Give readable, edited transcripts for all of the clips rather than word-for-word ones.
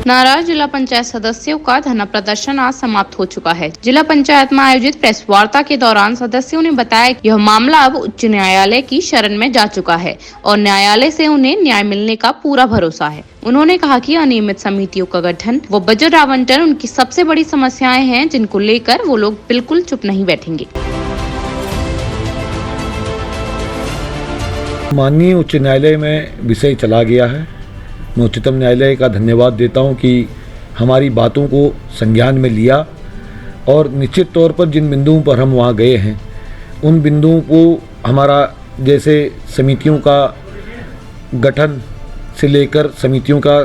नाराज जिला पंचायत सदस्यों का धरना प्रदर्शन आज समाप्त हो चुका है। जिला पंचायत में आयोजित प्रेस वार्ता के दौरान सदस्यों ने बताया कि यह मामला अब उच्च न्यायालय की शरण में जा चुका है और न्यायालय से उन्हें न्याय मिलने का पूरा भरोसा है। उन्होंने कहा कि अनियमित समितियों का गठन व बजट आवंटन उनकी सबसे बड़ी समस्याएं हैं, जिनको लेकर वो लोग बिल्कुल चुप नहीं बैठेंगे। माननीय उच्च न्यायालय में विषय चला गया है। मैं उच्चतम न्यायालय का धन्यवाद देता हूं कि हमारी बातों को संज्ञान में लिया और निश्चित तौर पर जिन बिंदुओं पर हम वहां गए हैं उन बिंदुओं को हमारा जैसे समितियों का गठन से लेकर समितियों का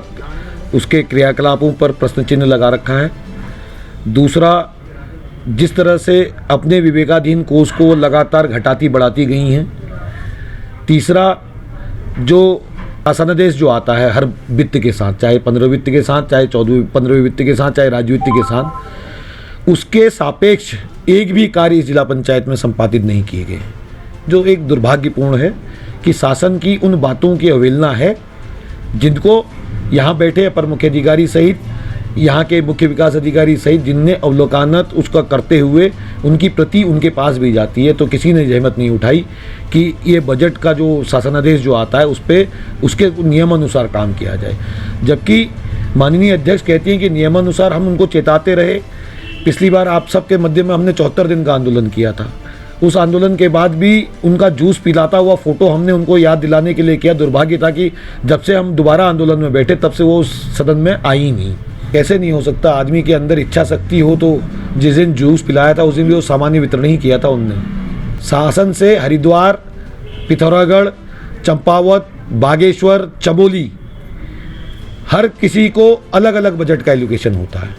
उसके क्रियाकलापों पर प्रश्न चिन्ह लगा रखा है। दूसरा, जिस तरह से अपने विवेकाधीन कोष को लगातार घटाती बढ़ाती गई हैं। तीसरा, जो शासनादेश जो आता है हर वित्त के साथ, चाहे 15 वित्त के साथ, चाहे 15 वित्त के साथ, चाहे राज्य वित्त के साथ, उसके सापेक्ष एक भी कार्य इस जिला पंचायत में संपादित नहीं किए गए, जो एक दुर्भाग्यपूर्ण है कि शासन की उन बातों की अवहेलना है जिनको यहाँ बैठे अपर मुख्य अधिकारी सहित यहाँ के मुख्य विकास अधिकारी सहित जिनने अवलोकनात उसका करते हुए उनकी प्रति उनके पास भी जाती है, तो किसी ने जहमत नहीं उठाई कि ये बजट का जो शासनादेश जो आता है उस पर उसके नियमानुसार काम किया जाए। जबकि माननीय अध्यक्ष कहती हैं कि नियमानुसार हम उनको चेताते रहे। पिछली बार आप सबके मध्य में हमने 74 दिन का आंदोलन किया था। उस आंदोलन के बाद भी उनका जूस पिलाता हुआ फोटो हमने उनको याद दिलाने के लिए किया। दुर्भाग्य था कि जब से हम दोबारा आंदोलन में बैठे तब से वो उस सदन में आई ही नहीं। कैसे नहीं हो सकता? आदमी के अंदर इच्छा शक्ति हो तो जिस दिन जूस पिलाया था उस दिन भी वो सामान्य वितरण ही किया था उनने। शासन से हरिद्वार, पिथौरागढ़, चंपावत, बागेश्वर, चमोली हर किसी को अलग अलग बजट का एलोकेशन होता है।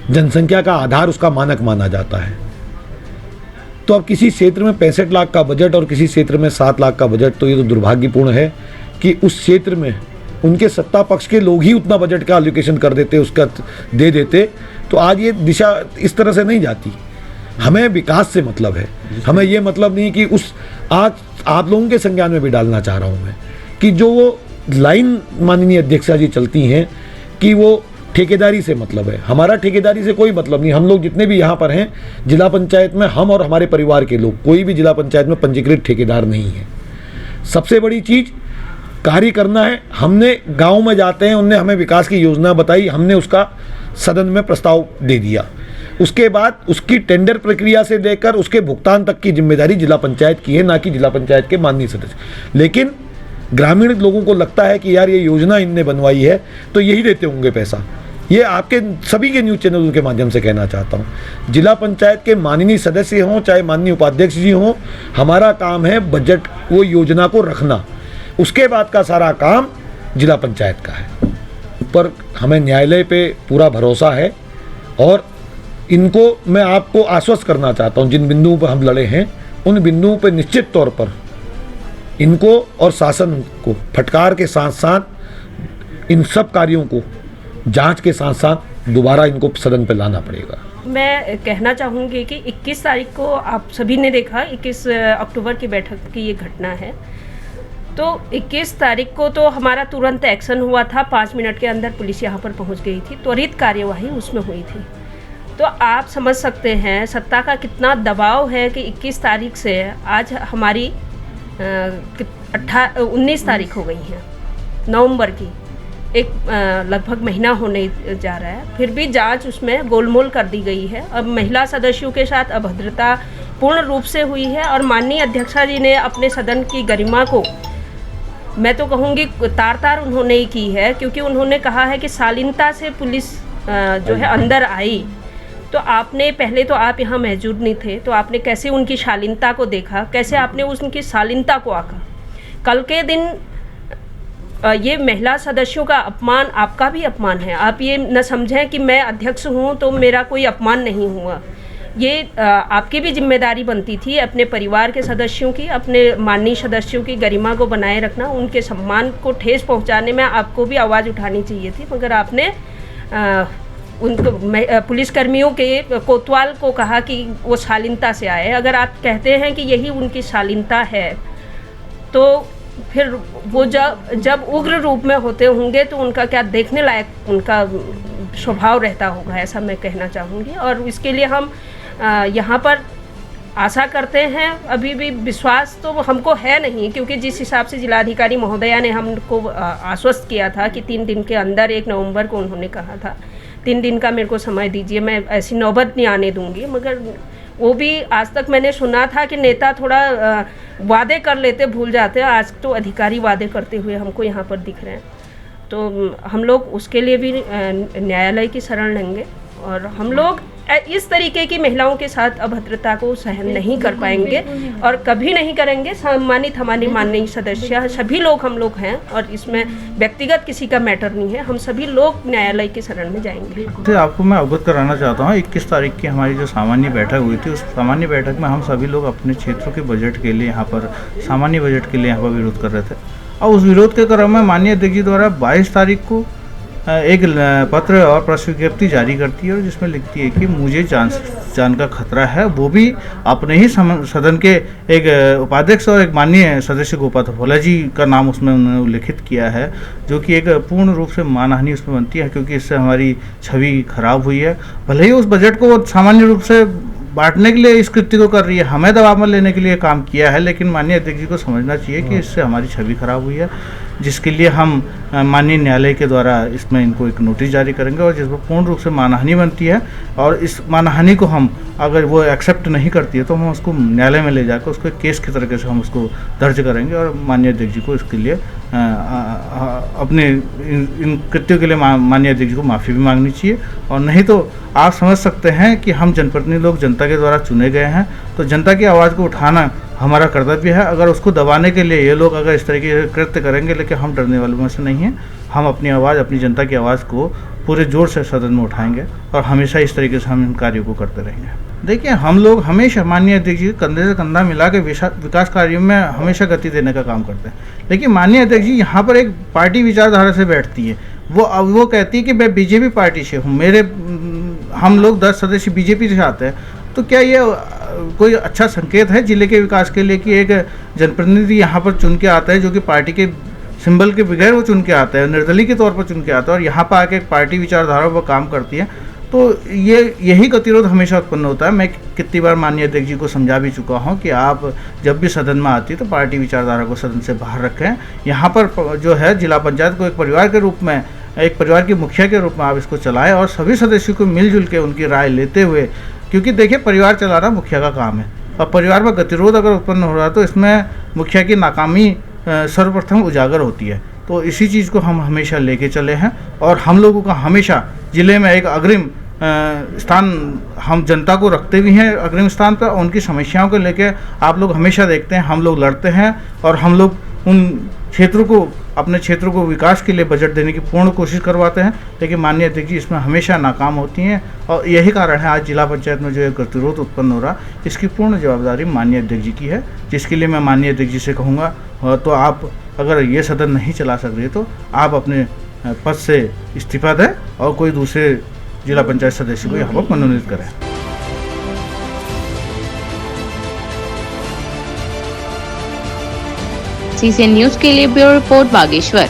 जनसंख्या का आधार उसका मानक माना जाता है। तो अब किसी क्षेत्र में 65 लाख का बजट और किसी क्षेत्र में 7 लाख का बजट, तो ये तो दुर्भाग्यपूर्ण है कि उस क्षेत्र में उनके सत्ता पक्ष के लोग ही उतना बजट का एलोकेशन कर देते, उसका दे देते, तो आज ये दिशा इस तरह से नहीं जाती। हमें विकास से मतलब है। हमें ये मतलब नहीं कि उस आज आप लोगों के संज्ञान में भी डालना चाह रहा हूँ मैं कि जो वो लाइन माननीय अध्यक्षा जी चलती हैं कि वो ठेकेदारी से मतलब है। हमारा ठेकेदारी से कोई मतलब नहीं। हम लोग जितने भी यहाँ पर हैं जिला पंचायत में, हम और हमारे परिवार के लोग, कोई भी जिला पंचायत में पंजीकृत ठेकेदार नहीं है। सबसे बड़ी चीज़ कार्य करना है। हमने गांव में जाते हैं, उनने हमें विकास की योजना बताई, हमने उसका सदन में प्रस्ताव दे दिया। उसके बाद उसकी टेंडर प्रक्रिया से लेकर उसके भुगतान तक की जिम्मेदारी जिला पंचायत की है, ना कि जिला पंचायत के माननीय सदस्य। लेकिन ग्रामीण लोगों को लगता है कि यार ये योजना इनने बनवाई है तो यही देते होंगे पैसा। ये आपके सभी के न्यूज़ चैनलों के माध्यम से कहना चाहता हूँ। जिला पंचायत के माननीय सदस्य हों चाहे माननीय उपाध्यक्ष जी हों, हमारा काम है बजट वो योजना को रखना। उसके बाद का सारा काम जिला पंचायत का है। पर हमें न्यायालय पे पूरा भरोसा है और इनको मैं आपको आश्वस्त करना चाहता हूँ, जिन बिंदुओं पर हम लड़े हैं उन बिंदुओं पर निश्चित तौर पर इनको और शासन को फटकार के साथ साथ इन सब कार्यों को जांच के साथ साथ दोबारा इनको सदन पर लाना पड़ेगा। मैं कहना चाहूँगी कि 21 तारीख को आप सभी ने देखा, 21 अक्टूबर की बैठक की ये घटना है। तो 21 तारीख को तो हमारा तुरंत एक्शन हुआ था। 5 मिनट के अंदर पुलिस यहाँ पर पहुँच गई थी, त्वरित कार्यवाही उसमें हुई थी। तो आप समझ सकते हैं सत्ता का कितना दबाव है कि 21 तारीख से आज हमारी 19 तारीख हो गई है नवंबर की, एक लगभग महीना होने जा रहा है। फिर भी जांच उसमें गोलमोल कर दी गई है। अब महिला सदस्यों के साथ अभद्रता पूर्ण रूप से हुई है और माननीय अध्यक्षा जी ने अपने सदन की गरिमा को, मैं तो कहूँगी तार तार उन्होंने ही की है, क्योंकि उन्होंने कहा है कि शालीनता से पुलिस जो है अंदर आई। तो आपने पहले तो आप यहाँ मौजूद नहीं थे, तो आपने कैसे उनकी शालीनता को देखा, कैसे आपने उनकी शालीनता को आका। कल के दिन ये महिला सदस्यों का अपमान आपका भी अपमान है। आप ये न समझें कि मैं अध्यक्ष हूँ तो मेरा कोई अपमान नहीं हुआ। ये आपकी भी जिम्मेदारी बनती थी अपने परिवार के सदस्यों की, अपने माननीय सदस्यों की गरिमा को बनाए रखना, उनके सम्मान को ठेस पहुंचाने में आपको भी आवाज़ उठानी चाहिए थी। मगर आपने उनको पुलिसकर्मियों के कोतवाल को कहा कि वो शालीनता से आए। अगर आप कहते हैं कि यही उनकी शालीनता है तो फिर वो जब उग्र रूप में होते होंगे तो उनका क्या देखने लायक उनका स्वभाव रहता होगा, ऐसा मैं कहना चाहूँगी। और इसके लिए हम यहाँ पर आशा करते हैं, अभी भी विश्वास तो हमको है नहीं, क्योंकि जिस हिसाब से जिलाधिकारी महोदया ने हमको आश्वस्त किया था कि 3 दिन के अंदर 1 नवंबर को उन्होंने कहा था 3 दिन का मेरे को समय दीजिए, मैं ऐसी नौबत नहीं आने दूंगी। मगर वो भी आज तक मैंने सुना था कि नेता थोड़ा वादे कर लेते भूल जाते हैं, आज तो अधिकारी वादे करते हुए हमको यहाँ पर दिख रहे हैं। तो हम लोग उसके लिए भी न्यायालय की शरण लेंगे और हम लोग इस तरीके की महिलाओं के साथ अभद्रता को सहन नहीं कर पाएंगे और कभी नहीं करेंगे। सम्मानित हमारी माननीय सदस्य सभी लोग हम लोग हैं और इसमें व्यक्तिगत किसी का मैटर नहीं है, हम सभी लोग न्यायालय की शरण में जाएंगे। तो आपको मैं अवगत कराना चाहता हूँ, 21 तारीख की हमारी जो सामान्य बैठक हुई थी, उस सामान्य बैठक में हम सभी लोग अपने क्षेत्रों के बजट के लिए यहाँ पर सामान्य बजट के लिए यहाँ पर विरोध कर रहे थे। और उस विरोध के क्रम में माननीय अध्यक्ष जी द्वारा 22 तारीख को एक पत्र और प्रेस विज्ञप्ति जारी करती है और जिसमें लिखती है कि मुझे जान का खतरा है, वो भी अपने ही सदन के एक उपाध्यक्ष और एक माननीय सदस्य गोपाल थोला जी का नाम उसमें उन्होंने उल्लेखित किया है, जो कि एक पूर्ण रूप से मानहानि उसमें बनती है, क्योंकि इससे हमारी छवि खराब हुई है। भले ही उस बजट को सामान्य रूप से बांटने के लिए इस कृत्य को कर रही है, हमें दबाव में लेने के लिए काम किया है, लेकिन माननीय अध्यक्ष जी को समझना चाहिए कि इससे हमारी छवि खराब हुई है, जिसके लिए हम माननीय न्यायालय के द्वारा इसमें इनको एक नोटिस जारी करेंगे और जिसमें पूर्ण रूप से मानहानि बनती है। और इस मानहानि को हम अगर वो एक्सेप्ट नहीं करती है तो हम उसको न्यायालय में ले जाकर उसको एक केस की तरीके से हम उसको दर्ज करेंगे और माननीय अध्यक्ष जी को इसके लिए अपने इन कृत्यों के लिए माननीय अध्यक्ष जी को माफ़ी भी मांगनी चाहिए। और नहीं तो आप समझ सकते हैं कि हम जनप्रतिनिधि लोग जनता के द्वारा चुने गए हैं, तो जनता की आवाज़ को उठाना हमारा कर्तव्य है। अगर उसको दबाने के लिए ये लोग अगर इस तरीके से कृत्य करेंगे, लेकिन हम डरने वालों में से नहीं हैं। हम अपनी आवाज़, अपनी जनता की आवाज़ को पूरे जोर से सदन में उठाएंगे और हमेशा इस तरीके से हम इन कार्यों को करते रहेंगे। देखिए, हम लोग हमेशा माननीय अध्यक्ष जी कंधे से कंधा मिला के विकास कार्यों में हमेशा गति देने का काम करते हैं, लेकिन माननीय अध्यक्ष जी यहाँ पर एक पार्टी विचारधारा से बैठती है। वो कहती है कि मैं बीजेपी पार्टी से हूँ, हम लोग 10 सदस्य बीजेपी से आते हैं, तो क्या ये कोई अच्छा संकेत है जिले के विकास के लिए कि एक जनप्रतिनिधि यहाँ पर चुन के आता है जो कि पार्टी के सिंबल के बगैर वो चुन के आता है, निर्दलीय के तौर पर चुन के आता है और यहाँ पर आके एक पार्टी विचारधारा पर काम करती है, तो यही गतिरोध हमेशा उत्पन्न होता है। मैं कितनी बार माननीय अध्यक्ष जी को समझा भी चुका हूँ कि आप जब भी सदन में आती है तो पार्टी विचारधारा को सदन से बाहर रखें। यहाँ पर जो है जिला पंचायत को एक परिवार के रूप में, एक परिवार की मुखिया के रूप में आप इसको चलाएं और सभी सदस्यों को मिलजुल के उनकी राय लेते हुए, क्योंकि देखिए परिवार चलाना मुखिया का काम है और परिवार में गतिरोध अगर उत्पन्न हो रहा है तो इसमें मुखिया की नाकामी सर्वप्रथम उजागर होती है। तो इसी चीज़ को हम हमेशा लेके चले हैं और हम लोगों का हमेशा जिले में एक अग्रिम स्थान हम जनता को रखते भी हैं अग्रिम स्थान पर। उनकी समस्याओं को लेके आप लोग हमेशा देखते हैं, हम लोग लड़ते हैं और हम लोग उन क्षेत्रों को, अपने क्षेत्रों को विकास के लिए बजट देने की पूर्ण कोशिश करवाते हैं, लेकिन माननीय अध्यक्ष जी इसमें हमेशा नाकाम होती हैं और यही कारण है आज जिला पंचायत में जो एक गतिरोध उत्पन्न हो रहा, इसकी पूर्ण जवाबदारी माननीय अध्यक्ष जी की है, जिसके लिए मैं माननीय अध्यक्ष जी से कहूँगा तो आप अगर ये सदन नहीं चला सक रहे तो आप अपने पद से इस्तीफा दें और कोई दूसरे जिला पंचायत सदस्य को यहाँ पर मनोनीत करें। सीसीएन न्यूज के लिए ब्यूरो रिपोर्ट बागेश्वर।